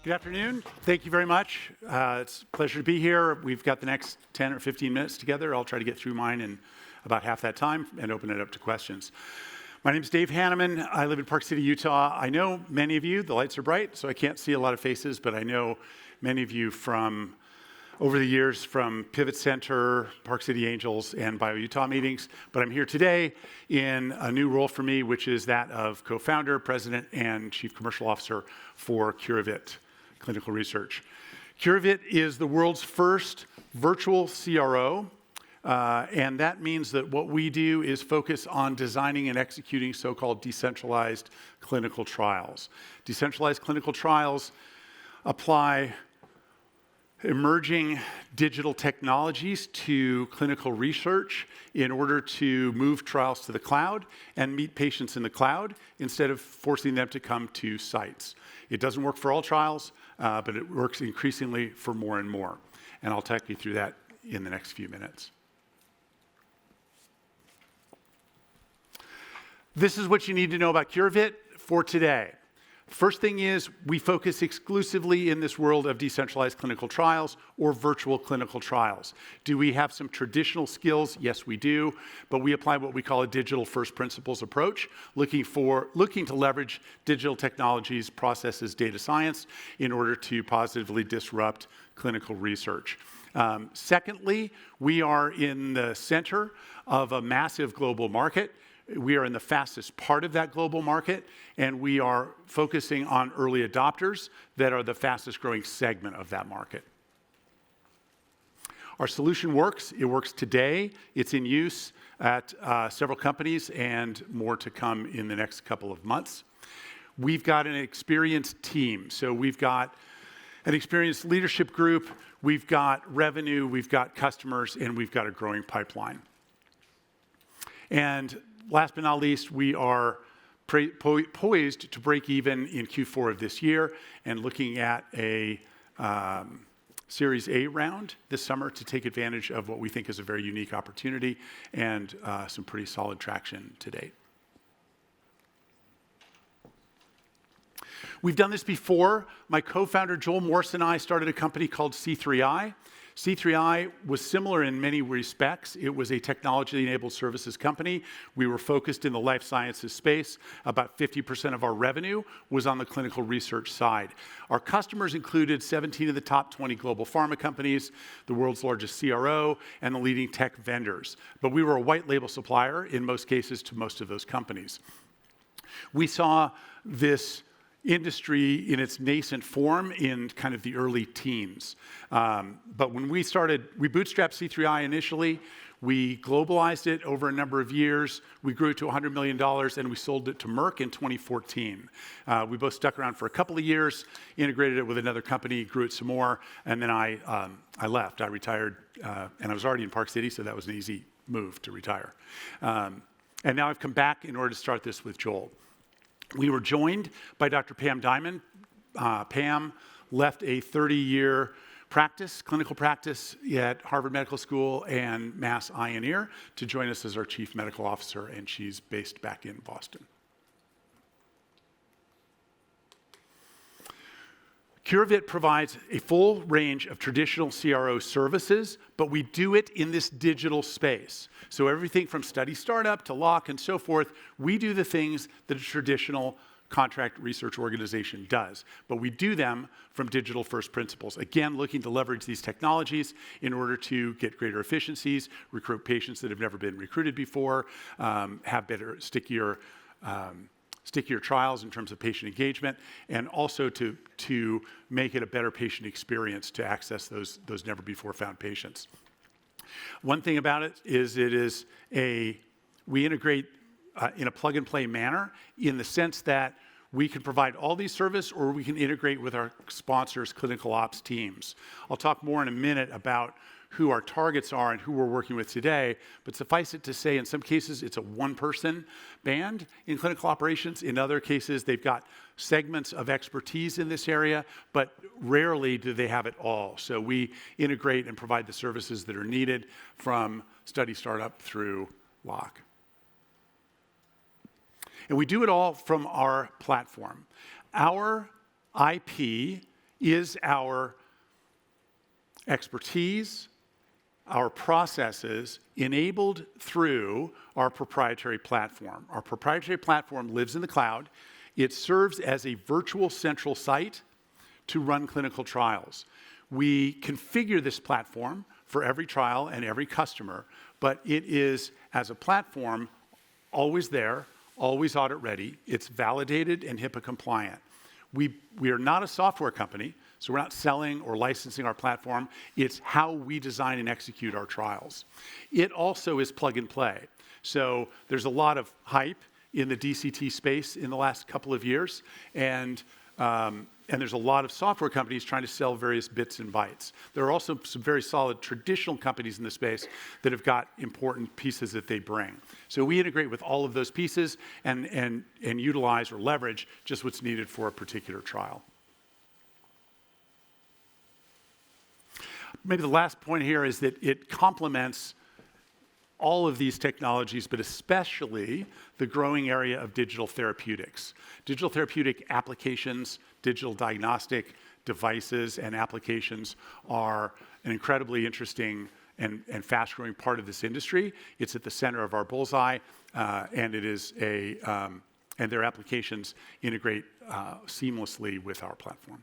Good afternoon. Thank you very much. It's a pleasure to be here. We've got the next 10 or 15 minutes together. I'll try to get through mine in about half that time and open it up to questions. My name is Dave Hanaman. I live in Park City, Utah. I know many of you. The lights are bright, so I can't see a lot of faces, but I know many of you from over the years from Pivot Center, Park City Angels, and BioUtah meetings. But I'm here today in a new role for me, which is that of co-founder, president, and chief commercial officer for Curavit Clinical Research. Curavit is the world's first virtual CRO, and that means that what we do is focus on designing and executing so-called decentralized clinical trials. Decentralized clinical trials apply emerging digital technologies to clinical research in order to move trials to the cloud and meet patients in the cloud instead of forcing them to come to sites. It doesn't work for all trials, but it works increasingly for more and more. And I'll take you through that in the next few minutes. This is what you need to know about Curavit for today. First thing is, we focus exclusively in this world of decentralized clinical trials or virtual clinical trials. Do we have some traditional skills? Yes, we do, but we apply what we call a digital first principles approach, looking to leverage digital technologies, processes, data science in order to positively disrupt clinical research. Secondly, we are in the center of a massive global market. We are in the fastest part of that global market, and we are focusing on early adopters that are the fastest growing segment of that market. Our solution works. It works today. It's in use at several companies and more to come in the next couple of months. We've got an experienced team. So we've got an experienced leadership group, we've got revenue, we've got customers, and we've got a growing pipeline. And last but not least, we are poised to break even in Q4 of this year and looking at a Series A round this summer to take advantage of what we think is a very unique opportunity and some pretty solid traction to date. We've done this before. My co-founder, Joel Morse, and I started a company called C3I. C3I was similar in many respects. It was a technology-enabled services company. We were focused in the life sciences space. About 50% of our revenue was on the clinical research side. Our customers included 17 of the top 20 global pharma companies, the world's largest CRO, and the leading tech vendors. But we were a white label supplier in most cases to most of those companies. We saw this industry in its nascent form in kind of the early teens. But when we bootstrapped C3I initially, we globalized it over a number of years. We grew it to $100 million, and we sold it to Merck in 2014. We both stuck around for a couple of years, integrated it with another company, grew it some more, and then I left. I retired, and I was already in Park City, so that was an easy move to retire. And now I've come back in order to start this with Joel. We were joined by Dr. Pam Diamond. Pam left a 30-year clinical practice at Harvard Medical School and Mass Eye and Ear to join us as our chief medical officer, and she's based back in Boston. Curavit provides a full range of traditional CRO services, but we do it in this digital space. So everything from study startup to lock and so forth, we do the things that a traditional contract research organization does, but we do them from digital first principles. Again, looking to leverage these technologies in order to get greater efficiencies, recruit patients that have never been recruited before, have better, stickier trials in terms of patient engagement, and also to make it a better patient experience to access those never before found patients. One thing about it is we integrate in a plug and play manner in the sense that we can provide all these services or we can integrate with our sponsors' clinical ops teams. I'll talk more in a minute about who our targets are and who we're working with today, but suffice it to say, in some cases, it's a one-person band in clinical operations. In other cases, they've got segments of expertise in this area, but rarely do they have it all. So we integrate and provide the services that are needed from study startup through lock. And we do it all from our platform. Our IP is our expertise, our processes enabled through our proprietary platform. Our proprietary platform lives in the cloud. It serves as a virtual central site to run clinical trials. We configure this platform for every trial and every customer, but it is, as a platform, always there, always audit ready. It's validated and HIPAA compliant. We are not a software company, so we're not selling or licensing our platform. It's how we design and execute our trials. It also is plug and play. So there's a lot of hype in the DCT space in the last couple of years, and there's a lot of software companies trying to sell various bits and bytes. There are also some very solid traditional companies in the space that have got important pieces that they bring. So we integrate with all of those pieces and utilize or leverage just what's needed for a particular trial. Maybe the last point here is that it complements all of these technologies, but especially the growing area of digital therapeutics. Digital therapeutic applications, digital diagnostic devices and applications are an incredibly interesting and fast-growing part of this industry. It's at the center of our bullseye, and their applications integrate seamlessly with our platform.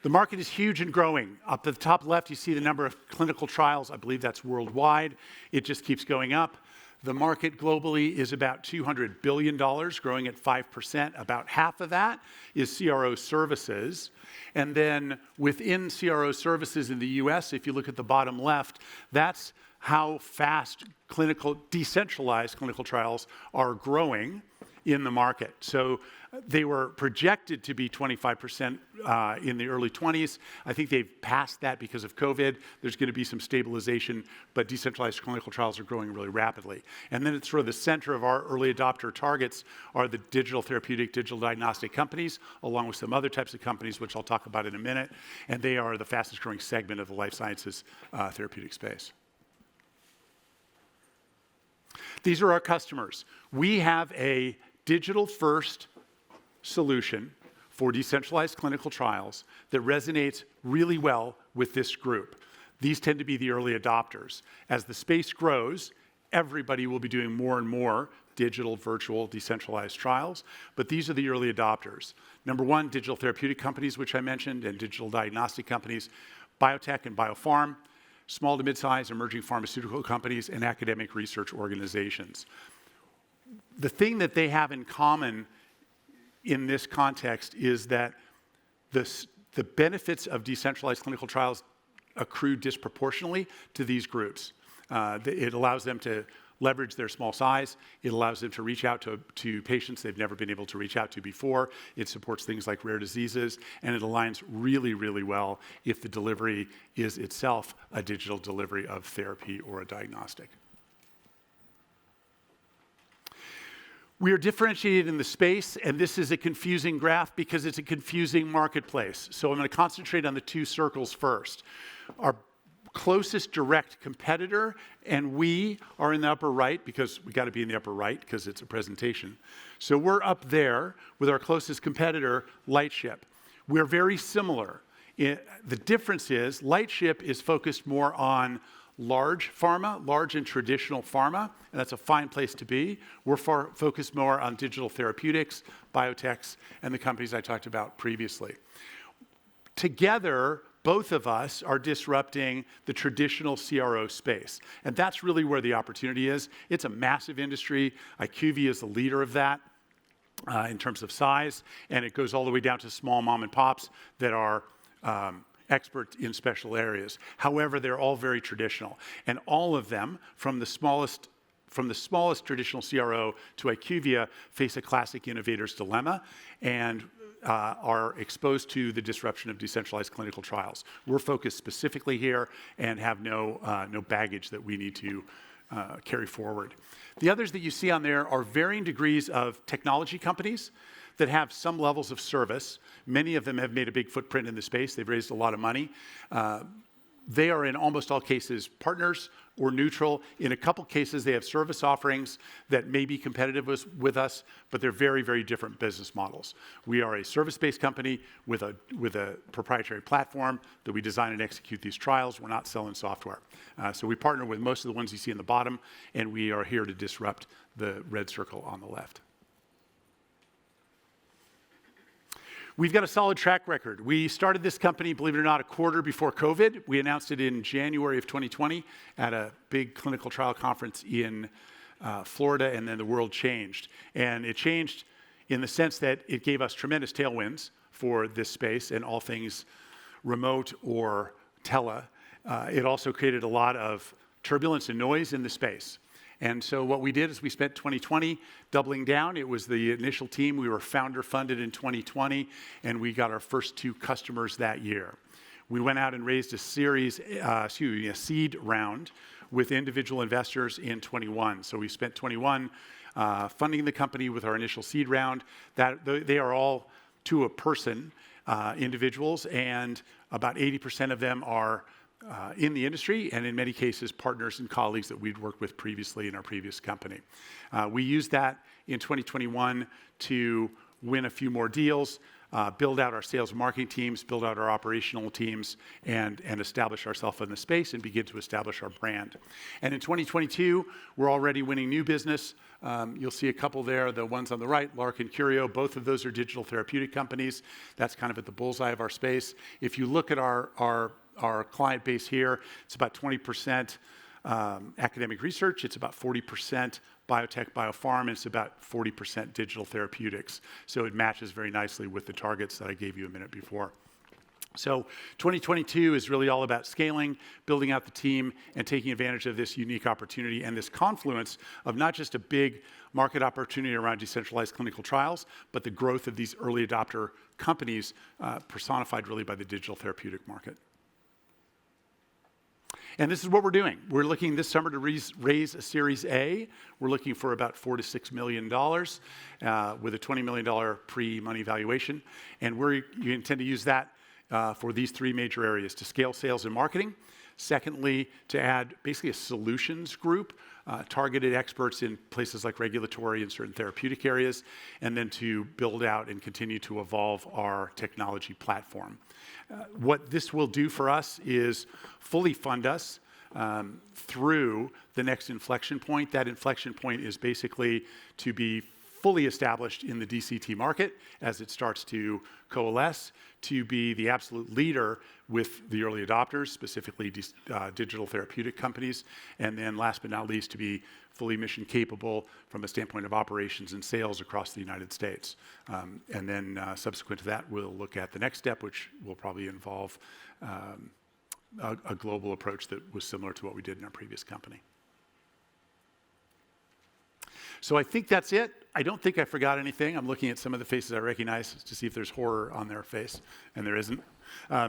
The market is huge and growing. Up at the top left, you see the number of clinical trials. I believe that's worldwide. It just keeps going up. The market globally is about $200 billion, growing at 5%. About half of that is CRO services. And then within CRO services in the US, if you look at the bottom left, that's how fast decentralized clinical trials are growing in the market. So they were projected to be 25% in the early 20s. I think they've passed that because of COVID. There's going to be some stabilization, but decentralized clinical trials are growing really rapidly. And then it's sort of the center of our early adopter targets are the digital therapeutic, digital diagnostic companies, along with some other types of companies, which I'll talk about in a minute. And they are the fastest growing segment of the life sciences therapeutic space. These are our customers. We have a digital-first solution for decentralized clinical trials that resonates really well with this group. These tend to be the early adopters. As the space grows, everybody will be doing more and more digital, virtual, decentralized trials, but these are the early adopters. Number one, digital therapeutic companies, which I mentioned, and digital diagnostic companies, biotech and biopharm, small to mid-size emerging pharmaceutical companies, and academic research organizations. The thing that they have in common in this context is that the benefits of decentralized clinical trials accrue disproportionately to these groups. It allows them to leverage their small size. It allows them to reach out to patients they've never been able to reach out to before. It supports things like rare diseases, and it aligns really, really well if the delivery is itself a digital delivery of therapy or a diagnostic. We are differentiated in the space, and this is a confusing graph because it's a confusing marketplace. So I'm going to concentrate on the two circles first. Our closest direct competitor, and we are in the upper right because we got to be in the upper right because it's a presentation. So we're up there with our closest competitor, Lightship. We're very similar. The difference is Lightship is focused more on large pharma, large and traditional pharma, and that's a fine place to be. We're focused more on digital therapeutics, biotechs, and the companies I talked about previously. Together, both of us are disrupting the traditional CRO space, and that's really where the opportunity is. It's a massive industry. IQVIA is the leader of that in terms of size, and it goes all the way down to small mom and pops that are expert in special areas. However, they're all very traditional, and all of them, from the smallest traditional CRO to IQVIA, face a classic innovator's dilemma and are exposed to the disruption of decentralized clinical trials. We're focused specifically here and have no baggage that we need to carry forward. The others that you see on there are varying degrees of technology companies that have some levels of service. Many of them have made a big footprint in the space. They've raised a lot of money. They are in almost all cases partners or neutral. In a couple cases, they have service offerings that may be competitive with us, but they're very, very different business models. We are a service-based company with a proprietary platform that we design and execute these trials. We're not selling software. So we partner with most of the ones you see in the bottom, and we are here to disrupt the red circle on the left. We've got a solid track record. We started this company, believe it or not, a quarter before COVID. We announced it in January of 2020 at a big clinical trial conference in Florida, and then the world changed. And it changed in the sense that it gave us tremendous tailwinds for this space and all things remote or tele. It also created a lot of turbulence and noise in the space. And so what we did is we spent 2020 doubling down. It was the initial team. We were founder funded in 2020, and we got our first 2 customers that year. We went out and raised a seed round with individual investors in 21. So we spent 21 funding the company with our initial seed round. They are all to a person individuals, and about 80% of them are in the industry, and in many cases, partners and colleagues that we'd worked with previously in our previous company. We used that in 2021 to win a few more deals, build out our sales and marketing teams, build out our operational teams, and establish ourselves in the space and begin to establish our brand. And in 2022, we're already winning new business. You'll see a couple there, the ones on the right, Lark and Curio, both of those are digital therapeutic companies. That's kind of at the bullseye of our space. If you look at our client base here, it's about 20% academic research, it's about 40% biotech, biopharm, and it's about 40% digital therapeutics. So it matches very nicely with the targets that I gave you a minute before. So 2022 is really all about scaling, building out the team, and taking advantage of this unique opportunity and this confluence of not just a big market opportunity around decentralized clinical trials, but the growth of these early adopter companies personified really by the digital therapeutic market. And this is what we're doing. We're looking this summer to raise a Series A. We're looking for about $4 to $6 million with a $20 million pre-money valuation. And you intend to use that for these 3 major areas: to scale sales and marketing. Secondly, to add basically a solutions group, targeted experts in places like regulatory and certain therapeutic areas, and then to build out and continue to evolve our technology platform. What this will do for us is fully fund us through the next inflection point. That inflection point is basically to be fully established in the DCT market as it starts to coalesce, to be the absolute leader with the early adopters, specifically digital therapeutic companies, and then last but not least, to be fully mission capable from a standpoint of operations and sales across the United States. And then subsequent to that, we'll look at the next step, which will probably involve a global approach that was similar to what we did in our previous company. So I think that's it. I don't think I forgot anything. I'm looking at some of the faces I recognize to see if there's horror on their face, and there isn't.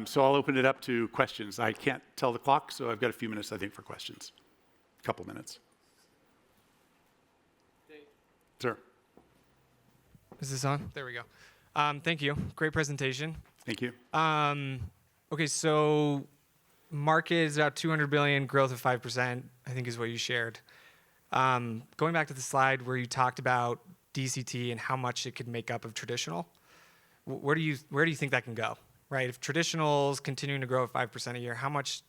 So I'll open it up to questions. I can't tell the clock, so I've got a few minutes, I think, for questions. A couple minutes. Dave. Sir. Is this on? There we go. Thank you. Great presentation. Thank you. Okay, so market is about 200 billion, growth of 5%, I think is what you shared. Going back to the slide where you talked about DCT and how much it could make up of traditional, where do you think that can go, right? If traditional's continuing to grow at 5% a year, how much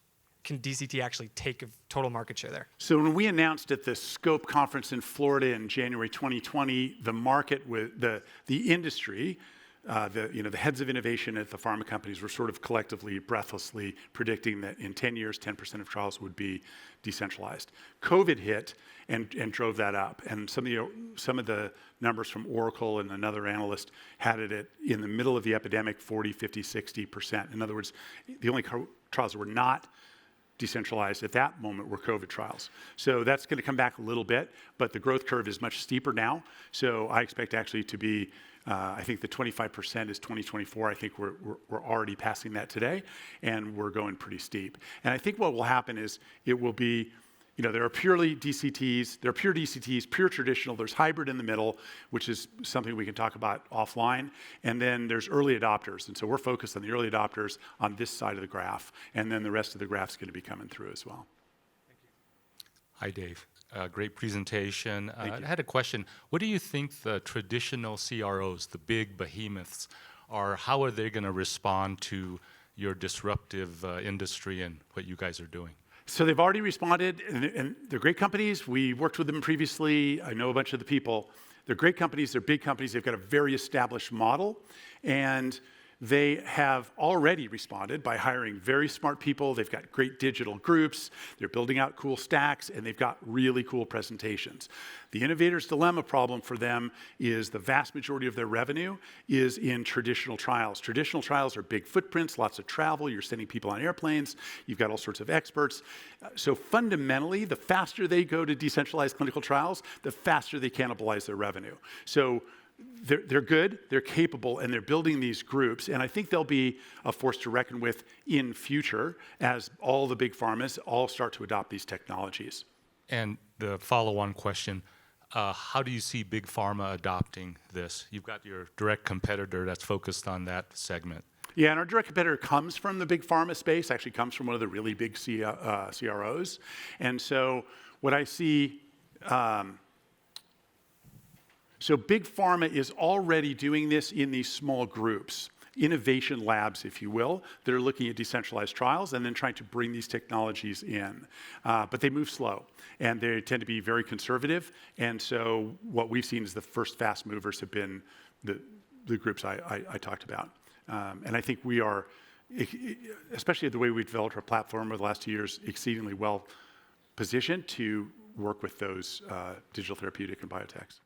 can DCT actually take of total market share there? So when we announced at the Scope conference in Florida in January 2020, the market with the industry, the heads of innovation at the pharma companies were sort of collectively, breathlessly predicting that in 10 years, 10% of trials would be decentralized. COVID hit and drove that up. And some of the numbers from Oracle and another analyst had it in the middle of the epidemic, 40, 50, 60%. In other words, the only trials that were not decentralized at that moment were COVID trials. So that's going to come back a little bit, but the growth curve is much steeper now. So I expect actually to be, I think the 25% is 2024. I think we're already passing that today, and we're going pretty steep. And I think what will happen is it will be there are purely DCTs, there are pure DCTs, pure traditional, there's hybrid in the middle, which is something we can talk about offline, and then there's early adopters. And so we're focused on the early adopters on this side of the graph, and then the rest of the graph's going to be coming through as well. Hi, Dave. Great presentation. Thank I you. had a question. What do you think the traditional CROs, the big behemoths, how are they going to respond to your disruptive industry and what you guys are doing? So they've already responded, and they're great companies. We worked with them previously. I know a bunch of the people. They're great companies. They're big companies. They've got a very established model, and they have already responded by hiring very smart people. They've got great digital groups. They're building out cool stacks, and they've got really cool presentations. The innovator's dilemma problem for them is the vast majority of their revenue is in traditional trials. Traditional trials are big footprints, lots of travel. You're sending people on airplanes. You've got all sorts of experts. So fundamentally, the faster they go to decentralized clinical trials, the faster they cannibalize their revenue. So they're good, they're capable, and they're building these groups. And I think they'll be a force to reckon with in future as all the big pharmas all start to adopt these technologies. And the follow-on question, how do you see big pharma adopting this? You've got your direct competitor that's focused on that segment. Yeah, and our direct competitor comes from the big pharma space, actually comes from one of the really big CROs. And so what I see, so big pharma is already doing this in these small groups, innovation labs, if you will, that are looking at decentralized trials and then trying to bring these technologies in. But they move slow, and they tend to be very conservative. And so what we've seen is the first fast movers have been the groups I talked about. And I think we are, especially the way we developed our platform over the last 2 years, exceedingly well positioned to work with those digital therapeutic and biotechs.